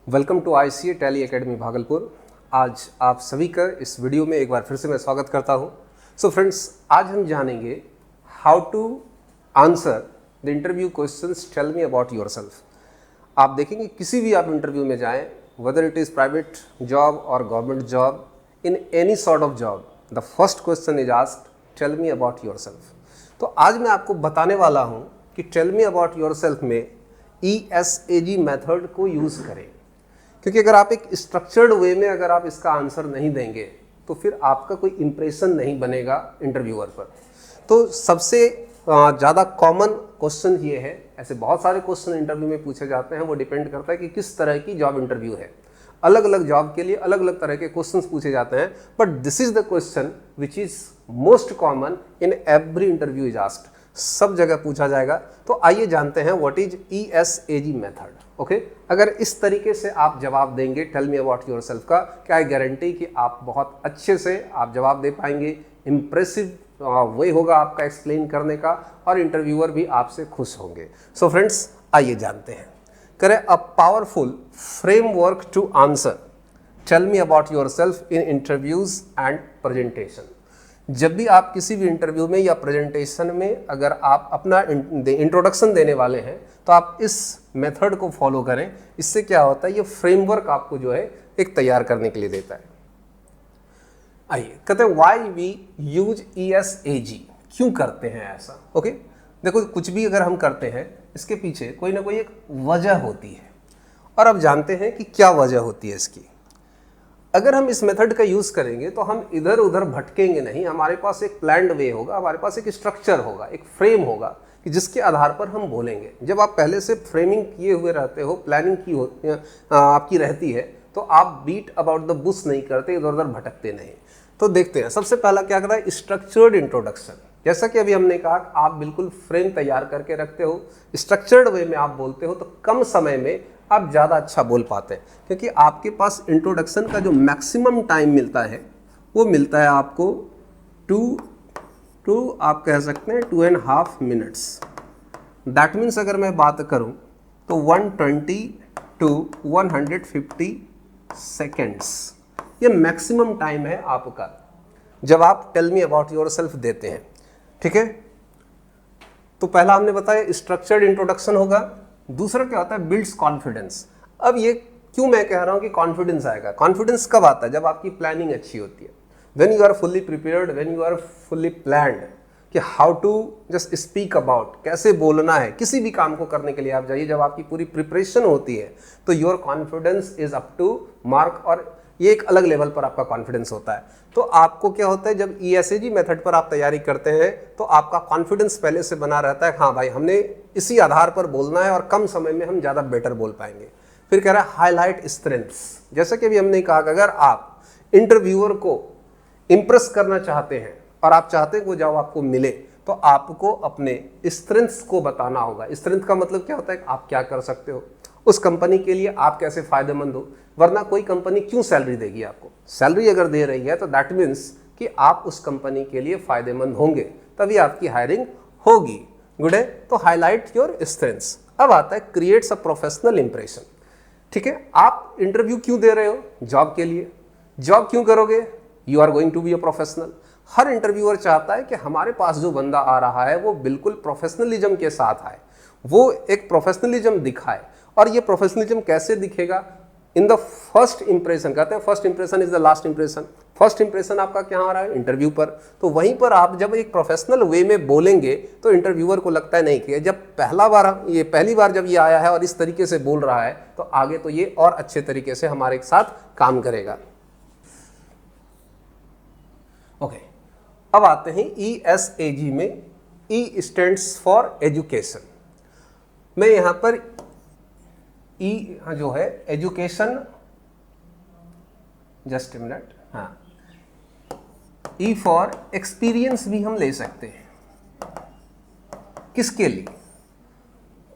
Welcome to ICA Tally academy Bhagalpur. आज आप सभी का इस वीडियो में एक बार फिर से मैं स्वागत करता हूं। सो फ्रेंड्स, आज हम जानेंगे how to answer the interview questions tell me about yourself. आप देखेंगे किसी भी आप इंटरव्यू में जाएं, whether it is private job और government job, in any sort of job, the first question is asked tell me about yourself. तो आज मैं आपको बताने वाला हूं कि टेल मी अबाउट योरसेल्फ में ESAG मेथड को यूज़ करें, क्योंकि अगर आप एक स्ट्रक्चर्ड वे में अगर आप इसका आंसर नहीं देंगे तो फिर आपका कोई इम्प्रेशन नहीं बनेगा इंटरव्यूअर पर। तो सबसे ज़्यादा कॉमन क्वेश्चन ये है, ऐसे बहुत सारे क्वेश्चन इंटरव्यू में पूछे जाते हैं, वो डिपेंड करता है कि किस तरह की जॉब इंटरव्यू है। अलग अलग जॉब के लिए अलग अलग तरह के क्वेश्चंस पूछे जाते हैं, but this is the question which is most common in every interview is asked. सब जगह पूछा जाएगा। तो आइए जानते हैं what is ESAG method. Okay, अगर इस तरीके से आप जवाब देंगे टेल मी अबाउट योरसेल्फ का, क्या है गारंटी कि आप बहुत अच्छे से आप जवाब दे पाएंगे, इम्प्रेसिव वे होगा आपका एक्सप्लेन करने का, और इंटरव्यूअर भी आपसे खुश होंगे। सो फ्रेंड्स, आइए जानते हैं। करें a powerful framework to answer tell me about yourself in interviews and presentation. जब भी आप किसी भी इंटरव्यू में या प्रेजेंटेशन में अगर आप अपना इंट्रोडक्शन देने वाले हैं तो आप इस मेथड को फॉलो करें। इससे क्या होता है, ये फ्रेमवर्क आपको जो है एक तैयार करने के लिए देता है। आइए कहते हैं व्हाई वी यूज ESAG, क्यों करते हैं ऐसा। ओके, देखो कुछ भी अगर हम करते हैं इसके पीछे कोई ना कोई एक वजह होती है, और अब जानते हैं कि क्या वजह होती है इसकी। अगर हम इस मेथड का यूज़ करेंगे तो हम इधर उधर भटकेंगे नहीं, हमारे पास एक प्लान्ड वे होगा, हमारे पास एक स्ट्रक्चर होगा, एक फ्रेम होगा कि जिसके आधार पर हम बोलेंगे। जब आप पहले से फ्रेमिंग किए हुए रहते हो, प्लानिंग की होती आपकी रहती है, तो आप बीट अबाउट द बुश नहीं करते, इधर उधर भटकते नहीं। तो देखते हैं सबसे पहला क्या करता है, स्ट्रक्चर्ड इंट्रोडक्शन। जैसा कि अभी हमने कहा, आप बिल्कुल फ्रेम तैयार करके रखते हो, स्ट्रक्चर्ड वे में आप बोलते हो, तो कम समय में आप ज़्यादा अच्छा बोल पाते हैं, क्योंकि आपके पास इंट्रोडक्शन का जो मैक्सिमम टाइम मिलता है वो मिलता है आपको आप कह सकते हैं 2.5 मिनट्स। दैट मीन्स अगर मैं बात करूं तो 120 to 150 सेकेंड्स ये मैक्सिमम टाइम है आपका जब आप टेल मी अबाउट योरसेल्फ देते हैं। ठीक है, तो पहला हमने बताया स्ट्रक्चर्ड इंट्रोडक्शन होगा। दूसरा क्या होता है, बिल्ड्स कॉन्फिडेंस। अब ये क्यों मैं कह रहा हूं कि कॉन्फिडेंस आएगा, कॉन्फिडेंस कब आता है, जब आपकी प्लानिंग अच्छी होती है, when you are fully prepared, when you are fully planned कि how to just speak about, कैसे बोलना है किसी भी काम को करने के लिए आप जाइए। जब आपकी पूरी प्रिपरेशन होती है तो your confidence is up to mark, और ये एक अलग लेवल पर आपका कॉन्फिडेंस होता है। तो आपको क्या होता है, जब ESAG मेथड पर आप तैयारी करते हैं तो आपका कॉन्फिडेंस पहले से बना रहता है, हाँ भाई हमने इसी आधार पर बोलना है और कम समय में हम ज़्यादा बेटर बोल पाएंगे। फिर कह रहा है हाईलाइट स्ट्रेंथ्स। जैसा कि अभी हमने कहा कि अगर आप इंटरव्यूअर को इम्प्रेस करना चाहते हैं और आप चाहते हैं वो जब आपको मिले, तो आपको अपने स्ट्रेंथ्स को बताना होगा। स्ट्रेंथ का मतलब क्या होता है, आप क्या कर सकते हो उस कंपनी के लिए, आप कैसे फायदेमंद हो, वरना कोई कंपनी क्यों सैलरी देगी आपको। सैलरी अगर दे रही है तो दैट मीन्स कि आप उस कंपनी के लिए फायदेमंद होंगे, तभी आपकी हायरिंग होगी। गुड है, तो हाईलाइट योर स्ट्रेंथ्स। अब आता है क्रिएट्स अ प्रोफेशनल इंप्रेशन। ठीक है, आप इंटरव्यू क्यों दे रहे हो, जॉब के लिए। जॉब क्यों करोगे, you are going to be a professional. हर इंटरव्यूअर चाहता है कि हमारे पास जो बंदा आ रहा है वो बिल्कुल प्रोफेशनलिज्म के साथ आए, वो एक प्रोफेशनलिज्म दिखाए। और ये प्रोफेशनलिज्म कैसे दिखेगा, इन द फर्स्ट इंप्रेशन। कहते हैं first impression is the last impression. First impression आपका क्या आ रहा है, इंटरव्यू पर। तो वहीं पर आप जब एक प्रोफेशनल वे में बोलेंगे तो इंटरव्यूअर को लगता है नहीं कि जब पहली बार जब ये आया है और इस तरीके से बोल रहा है, तो आगे तो ये और अच्छे तरीके से हमारे साथ काम करेगा। ओके, अब आते हैं ESAG में। E stands for education. मैं यहां पर E जो है एजुकेशन, जस्ट ए मिनट, हाँ, E फॉर एक्सपीरियंस भी हम ले सकते हैं। किसके लिए,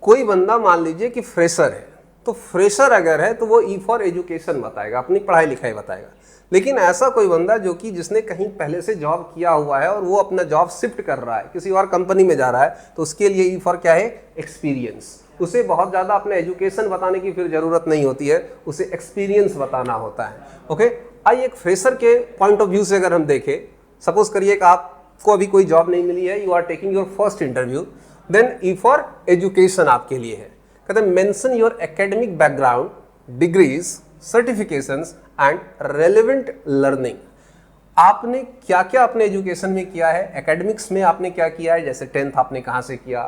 कोई बंदा मान लीजिए कि फ्रेशर है, तो फ्रेशर अगर है तो वो ई फॉर एजुकेशन बताएगा, अपनी पढ़ाई लिखाई बताएगा। लेकिन ऐसा कोई बंदा जो कि जिसने कहीं पहले से जॉब किया हुआ है और वो अपना जॉब शिफ्ट कर रहा है, किसी और कंपनी में जा रहा है, तो उसके लिए ई फॉर क्या है, एक्सपीरियंस। उसे बहुत ज़्यादा अपने एजुकेशन बताने की फिर ज़रूरत नहीं होती है, उसे एक्सपीरियंस बताना होता है। ओके, आइए एक फ्रेशर के पॉइंट ऑफ व्यू से अगर हम देखें, सपोज करिए कि आपको अभी कोई जॉब नहीं मिली है, you are taking your first interview, then E for education आपके लिए है। कहते हैं mention your academic background, degrees, certifications and relevant learning. आपने क्या क्या अपने एजुकेशन में किया है, एकेडमिक्स में आपने क्या किया है, जैसे 10th आपने कहाँ से किया,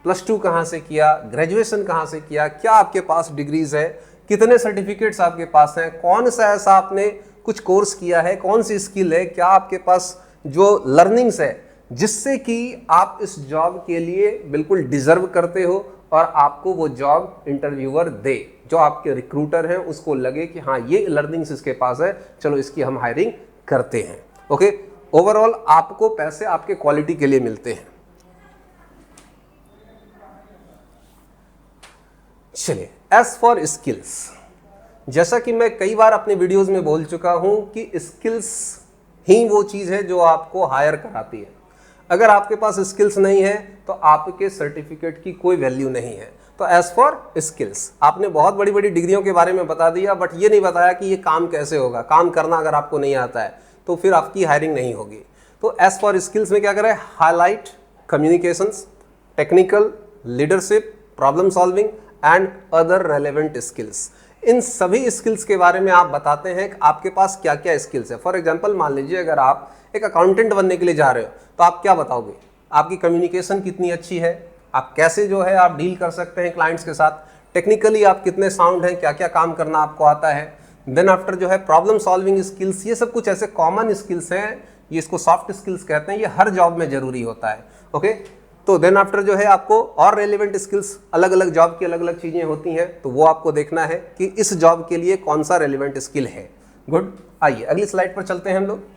+2 कहाँ से किया, ग्रेजुएशन कहाँ से किया, क्या आपके पास डिग्रीज है, कितने सर्टिफिकेट्स आपके पास हैं, कौन सा ऐसा आपने कुछ कोर्स किया है, कौन सी स्किल है, क्या आपके पास जो लर्निंग्स है जिससे कि आप इस जॉब के लिए बिल्कुल डिजर्व करते हो और आपको वो जॉब इंटरव्यूअर दे, जो आपके रिक्रूटर हैं उसको लगे कि हाँ ये लर्निंग्स इसके पास है, चलो इसकी हम हायरिंग करते हैं। ओके, ओवरऑल आपको पैसे आपके क्वालिटी के लिए मिलते हैं। चलिए, एज फॉर स्किल्स, जैसा कि मैं कई बार अपने वीडियोस में बोल चुका हूं कि स्किल्स ही वो चीज़ है जो आपको हायर कराती है। अगर आपके पास स्किल्स नहीं है तो आपके सर्टिफिकेट की कोई वैल्यू नहीं है। तो एज फॉर स्किल्स, आपने बहुत बड़ी बड़ी डिग्रियों के बारे में बता दिया, बट ये नहीं बताया कि ये काम कैसे होगा। काम करना अगर आपको नहीं आता है तो फिर आपकी हायरिंग नहीं होगी। तो एज फॉर स्किल्स में क्या करें, highlight communications, technical, leadership, problem solving and other relevant skills. इन सभी स्किल्स के बारे में आप बताते हैं कि आपके पास क्या क्या स्किल्स है। फॉर एग्जांपल, मान लीजिए अगर आप एक अकाउंटेंट बनने के लिए जा रहे हो तो आप क्या बताओगे, आपकी कम्युनिकेशन कितनी अच्छी है, आप कैसे जो है आप डील कर सकते हैं क्लाइंट्स के साथ, टेक्निकली आप कितने साउंड हैं, क्या क्या काम करना आपको आता है। देन आफ्टर जो है प्रॉब्लम सॉल्विंग स्किल्स, ये सब कुछ ऐसे कॉमन स्किल्स हैं, ये इसको सॉफ्ट स्किल्स कहते हैं, ये हर जॉब में जरूरी होता है। ओके, तो देन आफ्टर जो है आपको और रेलिवेंट स्किल्स, अलग अलग जॉब की अलग अलग चीज़ें होती हैं, तो वो आपको देखना है कि इस जॉब के लिए कौन सा रेलिवेंट स्किल है। गुड, आइए अगली स्लाइड पर चलते हैं हम लोग।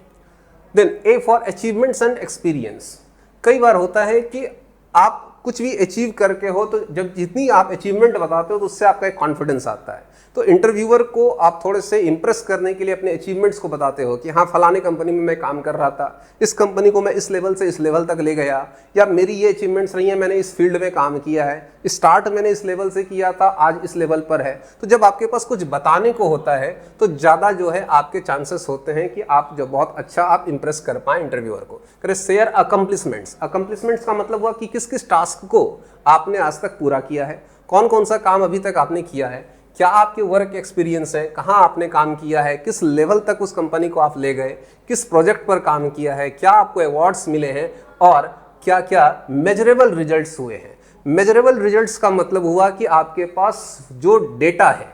Then A for achievements and experience. कई बार होता है कि आप कुछ भी अचीव करके हो तो जब जितनी आप अचीवमेंट बताते हो तो उससे आपका एक कॉन्फिडेंस आता है। तो इंटरव्यूअर को आप थोड़े से इंप्रेस करने के लिए अपने अचीवमेंट्स को बताते हो कि हाँ फलाने कंपनी में मैं काम कर रहा था, इस कंपनी को मैं इस लेवल से इस लेवल तक ले गया, या मेरी ये अचीवमेंट्स रही हैं, मैंने इस फील्ड में काम किया है, स्टार्ट मैंने इस लेवल से किया था, आज इस लेवल पर है। तो जब आपके पास कुछ बताने को होता है तो ज़्यादा जो है आपके चांसेस होते हैं कि आप जो बहुत अच्छा आप इंप्रेस कर पाएँ इंटरव्यूअर को। करें शेयर अकम्प्लिशमेंट्स। अकम्प्लिशमेंट्स का मतलब हुआ कि किस किस टास्क को आपने आज तक पूरा किया है, कौन कौन सा काम अभी तक आपने किया है, क्या आपके वर्क एक्सपीरियंस है, कहाँ आपने काम किया है, किस लेवल तक उस कंपनी को आप ले गए, किस प्रोजेक्ट पर काम किया है, क्या आपको अवार्ड्स मिले हैं और क्या क्या मेजरेबल रिजल्ट्स हुए हैं। मेजरेबल रिजल्ट्स का मतलब हुआ कि आपके पास जो डेटा है,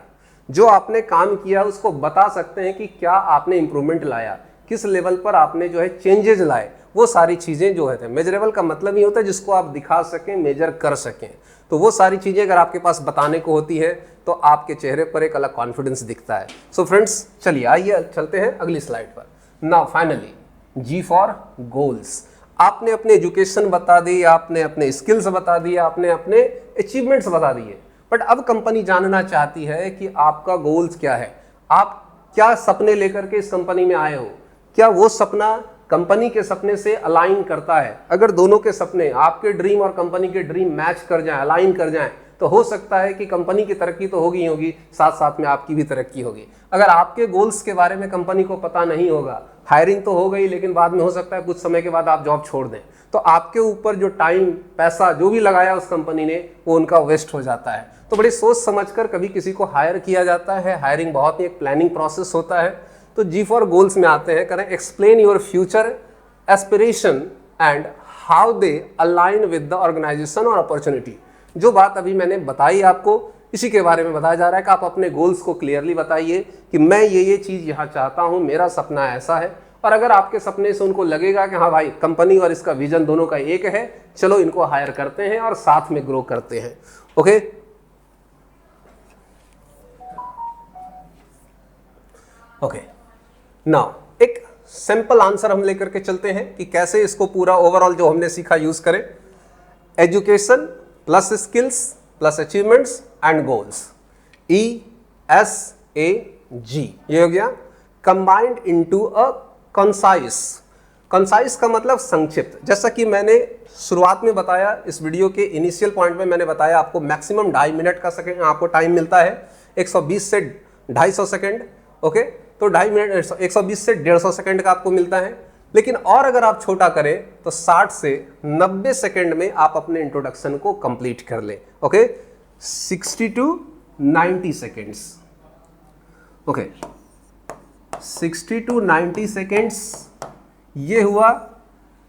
जो आपने काम किया उसको बता सकते हैं कि क्या आपने इंप्रूवमेंट लाया, किस लेवल पर आपने जो है चेंजेस लाए। वो सारी चीज़ें जो है, मेजरेबल का मतलब ही होता है जिसको आप दिखा सकें, मेजर कर सकें। तो वो सारी चीज़ें अगर आपके पास बताने को होती है तो आपके चेहरे पर एक अलग कॉन्फिडेंस दिखता है। सो फ्रेंड्स, चलिए आइए चलते हैं अगली स्लाइड पर। Now finally G for goals. आपने अपने एजुकेशन बता दी, आपने अपने स्किल्स बता दिए, आपने अपने अचीवमेंट्स बता दिए, बट अब कंपनी जानना चाहती है कि आपका गोल्स क्या है, आप क्या सपने लेकर के इस कंपनी में आए हो, क्या वो सपना कंपनी के सपने से अलाइन करता है। अगर दोनों के सपने, आपके ड्रीम और कंपनी के ड्रीम मैच कर जाएं, अलाइन कर जाएं, तो हो सकता है कि कंपनी की तरक्की तो होगी ही होगी, साथ साथ में आपकी भी तरक्की होगी। अगर आपके गोल्स के बारे में कंपनी को पता नहीं होगा, हायरिंग तो हो गई लेकिन बाद में हो सकता है कुछ समय के बाद आप जॉब छोड़ दें, तो आपके ऊपर जो टाइम, पैसा जो भी लगाया उस कंपनी ने वो उनका वेस्ट हो जाता है। तो बड़ी सोच समझकर कभी किसी को हायर किया जाता है। हायरिंग बहुत ही एक प्लानिंग प्रोसेस होता है। तो जी फॉर गोल्स में आते हैं, करें explain your future aspiration and how they align with the organization और अपॉर्चुनिटी। जो बात अभी मैंने बताई आपको, इसी के बारे में बताया जा रहा है कि आप अपने गोल्स को क्लियरली बताइए कि मैं ये चीज़ यहाँ चाहता हूँ, मेरा सपना ऐसा है। और अगर आपके सपने से उनको लगेगा कि हाँ भाई कंपनी और इसका विजन दोनों का एक है, चलो इनको हायर करते हैं और साथ में ग्रो करते हैं। ओके, ओके, नाउ एक सिंपल आंसर हम लेकर के चलते हैं कि कैसे इसको पूरा ओवरऑल जो हमने सीखा यूज करें। Education plus skills plus achievements and goals. ये हो गया। Combined into a concise. Concise का मतलब संक्षिप्त। जैसा कि मैंने शुरुआत में बताया, इस वीडियो के इनिशियल पॉइंट में मैंने बताया आपको मैक्सिमम 2.5 मिनट का सेकंड आपको टाइम मिलता है, 120 से 250 सेकंड। ओके, तो 2.5 मिनट 120 से 150 सेकंड का आपको मिलता है। लेकिन और अगर आप छोटा करें तो 60 से 90 सेकंड में आप अपने इंट्रोडक्शन को कंप्लीट कर लें। Okay, 60 to 90 seconds. Okay, 60 to 90 seconds. ये हुआ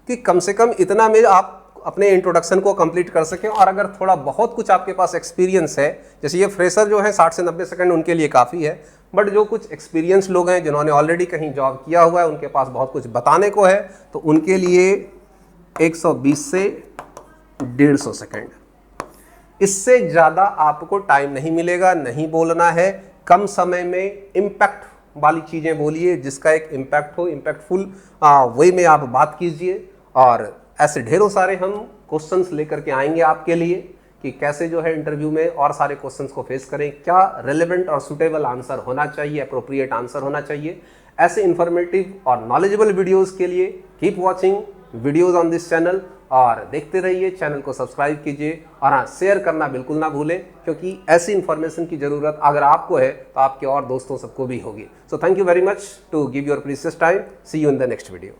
कि कम से कम इतना में आप अपने इंट्रोडक्शन को कंप्लीट कर सकें। और अगर थोड़ा बहुत कुछ आपके पास एक्सपीरियंस है, जैसे ये फ्रेशर जो है 60 से 90 सेकंड उनके लिए काफ़ी है, बट जो कुछ एक्सपीरियंस लोग हैं जिन्होंने ऑलरेडी कहीं जॉब किया हुआ है, उनके पास बहुत कुछ बताने को है, तो उनके लिए 120 से 150 सेकंड। इससे ज़्यादा आपको टाइम नहीं मिलेगा, नहीं बोलना है। कम समय में इम्पैक्ट वाली चीज़ें बोलिए, जिसका एक इम्पैक्ट हो, इम्पैक्टफुल वे में आप बात कीजिए। और ऐसे ढेरों सारे हम क्वेश्चंस लेकर के आएंगे आपके लिए कि कैसे जो है इंटरव्यू में और सारे क्वेश्चंस को फेस करें, क्या रेलेवेंट और सुटेबल आंसर होना चाहिए, अप्रोप्रिएट आंसर होना चाहिए। ऐसे इंफॉर्मेटिव और नॉलेजेबल वीडियोस के लिए keep watching videos on this channel और देखते रहिए। चैनल को सब्सक्राइब कीजिए और हाँ, शेयर करना बिल्कुल ना भूलें, क्योंकि ऐसी इन्फॉर्मेशन की ज़रूरत अगर आपको है तो आपके और दोस्तों सबको भी होगी। So thank you very much to give your precious time. See you in the next video.